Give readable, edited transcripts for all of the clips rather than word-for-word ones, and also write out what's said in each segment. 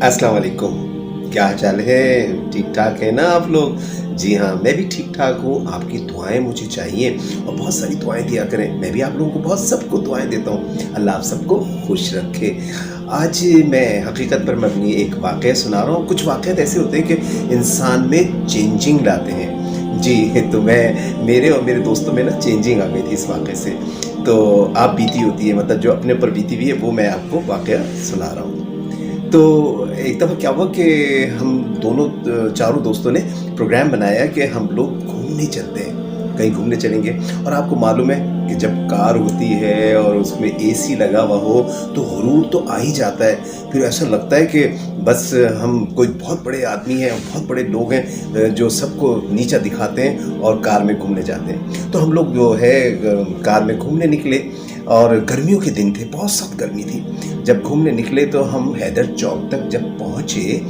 अस्सलाम वालेकुम। क्या हाल चाल है? ठीक ठाक है ना आप लोग? जी हाँ, मैं भी ठीक ठाक हूँ। आपकी दुआएं मुझे चाहिए और बहुत सारी दुआएं दिया करें। मैं भी आप लोगों को बहुत सबको दुआएं देता हूँ। अल्लाह आप सबको खुश रखे। आज मैं हकीकत पर मबनी एक वाक़या सुना रहा हूँ। कुछ वाक़यात ऐसे होते हैं कि इंसान में चेंजिंग लाते हैं। जी, तो मेरे और मेरे दोस्तों में ना चेंजिंग आ गई थी इस वाक़ये से। तो आप बीती होती है, मतलब जो अपने ऊपर बीती हुई है वो मैं आपको वाक़या सुना रहा हूँ। तो एक दफ़ा क्या हुआ कि हम दोनों चारों दोस्तों ने प्रोग्राम बनाया कि हम लोग घूमने चलते हैं, कहीं घूमने चलेंगे। और आपको मालूम है कि जब कार होती है और उसमें एसी लगा हुआ हो तो गुरूर तो आ ही जाता है। फिर ऐसा लगता है कि बस हम कोई बहुत बड़े आदमी हैं, बहुत बड़े लोग हैं जो सबको नीचा दिखाते हैं और कार में घूमने जाते हैं। तो हम लोग जो है कार में घूमने निकले और गर्मियों के दिन थे, बहुत सख्त गर्मी थी। जब घूमने निकले तो हम हैदर चौक तक जब पहुँचे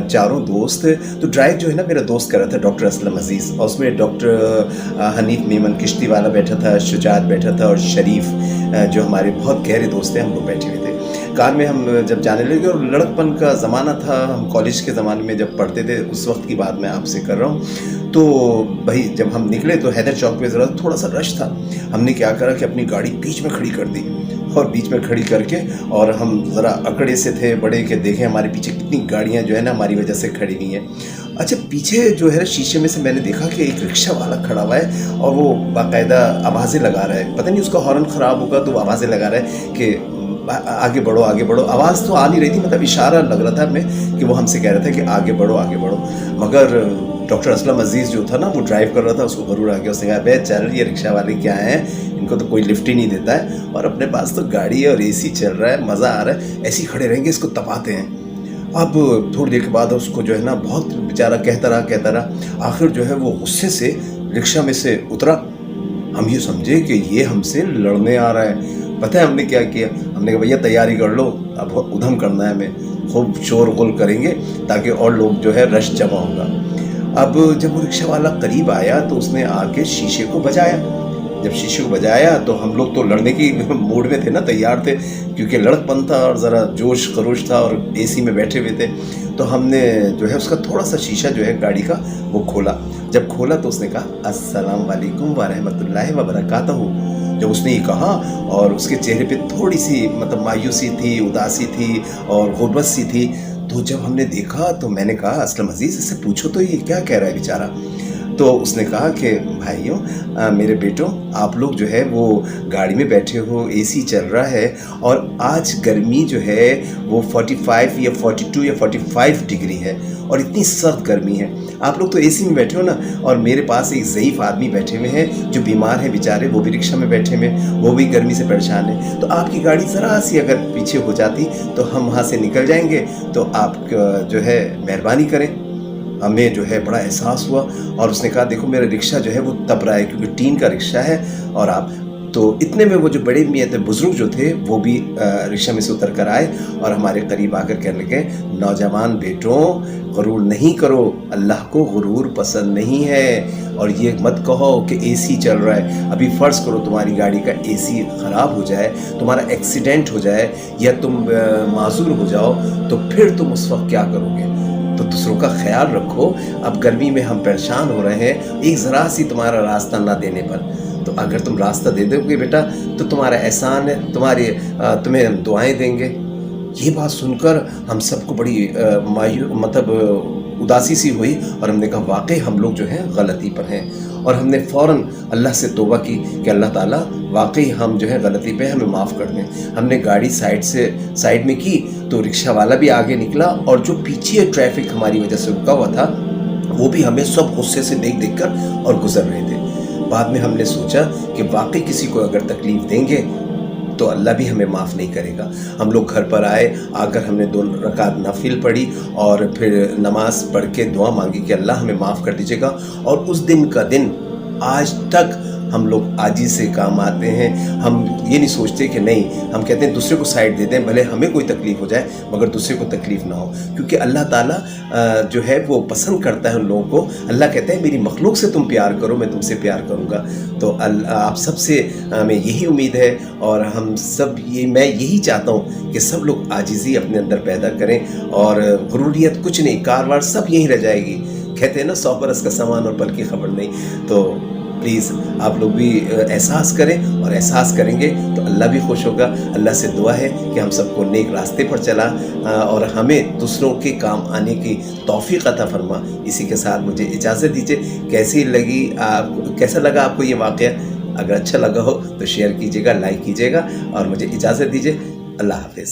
चारों दोस्त, तो ड्राइव जो है ना मेरा दोस्त कर रहा था, डॉक्टर असलम अज़ीज़, और उसमें डॉक्टर हनीफ मेमन किश्ती वाला बैठा था, शुजात बैठा था और शरीफ जो हमारे बहुत गहरे दोस्त हैं, हम लोग बैठे हुए थे। कार में हम जब जाने लगे और लड़कपन का ज़माना था, हम कॉलेज के ज़माने में जब पढ़ते थे उस वक्त की बात मैं आपसे कर रहा हूँ। तो भाई जब हम निकले तो हैदर चौक में ज़रा थोड़ा सा रश था। हमने क्या करा कि अपनी गाड़ी बीच में खड़ी कर दी और बीच में खड़ी करके, और हम ज़रा अकड़े से थे बड़े के देखें हमारे पीछे कितनी गाड़ियाँ जो है ना हमारी वजह से खड़ी हुई हैं। अच्छा, पीछे जो है शीशे में से मैंने देखा कि एक रिक्शा वाला खड़ा हुआ है और वो बाकायदा आवाज़ें लगा रहा है। पता नहीं उसका हॉर्न ख़राब होगा तो वो आवाज़ें लगा रहा है कि आगे बढ़ो आगे बढ़ो। आवाज़ तो आ नहीं रही थी, मतलब इशारा लग रहा था हमें कि वो हमसे कह रहा था कि आगे बढ़ो आगे बढ़ो। मगर डॉक्टर असलम अज़ीज़ जो था ना वो ड्राइव कर रहा था, उसको गरूर आ गया। उसने कहा, बे चल, ये रिक्शा वाले क्या हैं, इनको तो कोई लिफ्ट ही नहीं देता है और अपने पास तो गाड़ी है और एसी चल रहा है, मज़ा आ रहा है, ऐसे ही खड़े रहेंगे, इसको तपाते हैं। अब थोड़ी देर के बाद उसको जो है ना बहुत बेचारा कहता रहा। आखिर जो है वो गुस्से से रिक्शा में से उतरा। हम ये समझे कि ये हमसे लड़ने आ रहा है। पता है हमने क्या किया? हमने कहा, भैया तैयारी कर लो, अब उधम करना है हमें, खूब शोर गुल करेंगे ताकि और लोग जो है रश जमा होगा। अब जब वो रिक्शा वाला करीब आया तो उसने आके शीशे को बजाया। जब शीशे को बजाया तो हम लोग तो लड़ने की मूड में थे ना, तैयार थे, क्योंकि लड़कपन था और ज़रा जोश खरोश था और एसी में बैठे हुए थे। तो हमने जो है उसका थोड़ा सा शीशा जो है गाड़ी का वो खोला। जब खोला तो उसने कहा, अस्सलाम वालेकुम व रहमतुल्लाहि व बरकातहू। जब उसने ये कहा और उसके चेहरे पे थोड़ी सी मतलब मायूसी थी, उदासी थी और गुर्बत सी थी, तो जब हमने देखा तो मैंने कहा, असलम अज़ीज़ इससे पूछो तो ये क्या कह रहा है बेचारा। तो उसने कहा कि भाइयों, मेरे बेटों, आप लोग जो है वो गाड़ी में बैठे हो, एसी चल रहा है और आज गर्मी जो है वो 45 या 42 या 45 डिग्री है और इतनी सख्त गर्मी है। आप लोग तो एसी में बैठे हो ना, और मेरे पास एक ज़ईफ़ आदमी बैठे हुए हैं जो बीमार है बेचारे, वो भी रिक्शा में बैठे हुए, वो भी गर्मी से परेशान है। तो आपकी गाड़ी ज़रा सी अगर पीछे हो जाती तो हम वहाँ से निकल जाएंगे, तो आप जो है मेहरबानी करें। हमें जो है बड़ा एहसास हुआ और उसने कहा, देखो मेरा रिक्शा जो है वो तप रहा है क्योंकि टीन का रिक्शा है। और आप तो इतने में वो जो बड़े मियाँ थे, बुज़ुर्ग जो थे, वो भी रिक्शा में से उतर कर आए और हमारे करीब आकर कहने लगे, नौजवान बेटों, गुरूर नहीं करो, अल्लाह को गुरूर पसंद नहीं है। और ये मत कहो कि एसी चल रहा है। अभी फ़र्ज़ करो तुम्हारी गाड़ी का एसी ख़राब हो जाए, तुम्हारा एक्सीडेंट हो जाए या तुम माज़ूर हो जाओ, तो फिर तुम उस वक्त क्या करोगे? तो दूसरों का ख्याल रखो। अब गर्मी में हम परेशान हो रहे हैं एक ज़रा सी तुम्हारा रास्ता ना देने पर, तो अगर तुम रास्ता दे दोगे बेटा तो तुम्हारा एहसान है, तुम्हें हम दुआएं देंगे। ये बात सुनकर हम सबको बड़ी उदासी सी हुई और हमने कहा, वाकई हम लोग जो हैं गलती पर हैं। और हमने फ़ौरन अल्लाह से तौबा की कि अल्लाह ताला वाकई हम जो है गलती पे, हमें माफ़ कर दें। हमने गाड़ी साइड में की तो रिक्शा वाला भी आगे निकला और जो पीछे ट्रैफिक हमारी वजह से रुका हुआ था वो भी हमें सब गुस्से से देख कर और गुजर रहे थे। बाद में हमने सोचा कि वाकई किसी को अगर तकलीफ़ देंगे तो अल्लाह भी हमें माफ़ नहीं करेगा। हम लोग घर पर आए, आकर हमने 2 रकात नफिल पढ़ी और फिर नमाज़ पढ़ के दुआ मांगी कि अल्लाह हमें माफ़ कर दीजिएगा। और उस दिन का दिन आज तक ہم لوگ عاجزی سے کام آتے ہیں. ہم یہ نہیں سوچتے کہ نہیں، ہم کہتے ہیں دوسرے کو سائڈ دے دیں، بھلے ہمیں کوئی تکلیف ہو جائے مگر دوسرے کو تکلیف نہ ہو، کیونکہ اللہ تعالیٰ جو ہے وہ پسند کرتا ہے ان لوگوں کو. اللہ کہتا ہے میری مخلوق سے تم پیار کرو، میں تم سے پیار کروں گا. تو آپ سب سے ہمیں یہی امید ہے، اور ہم سب میں یہی چاہتا ہوں کہ سب لوگ عاجزی اپنے اندر پیدا کریں، اور غروریت کچھ نہیں، کاروبار سب یہیں رہ جائے گی. کہتے ہیں نا 100 برس کا سامان اور پل کی خبر نہیں. تو پلیز آپ لوگ بھی احساس کریں، اور احساس کریں گے تو اللہ بھی خوش ہوگا. اللہ سے دعا ہے کہ ہم سب کو نیک راستے پر چلا، اور ہمیں دوسروں کے کام آنے کی توفیق عطا فرما. اسی کے ساتھ مجھے اجازت دیجیے. کیسا لگا آپ کو یہ واقعہ؟ اگر اچھا لگا ہو تو شیئر کیجیے گا، لائک کیجیے گا، اور مجھے اجازت دیجیے. اللہ حافظ.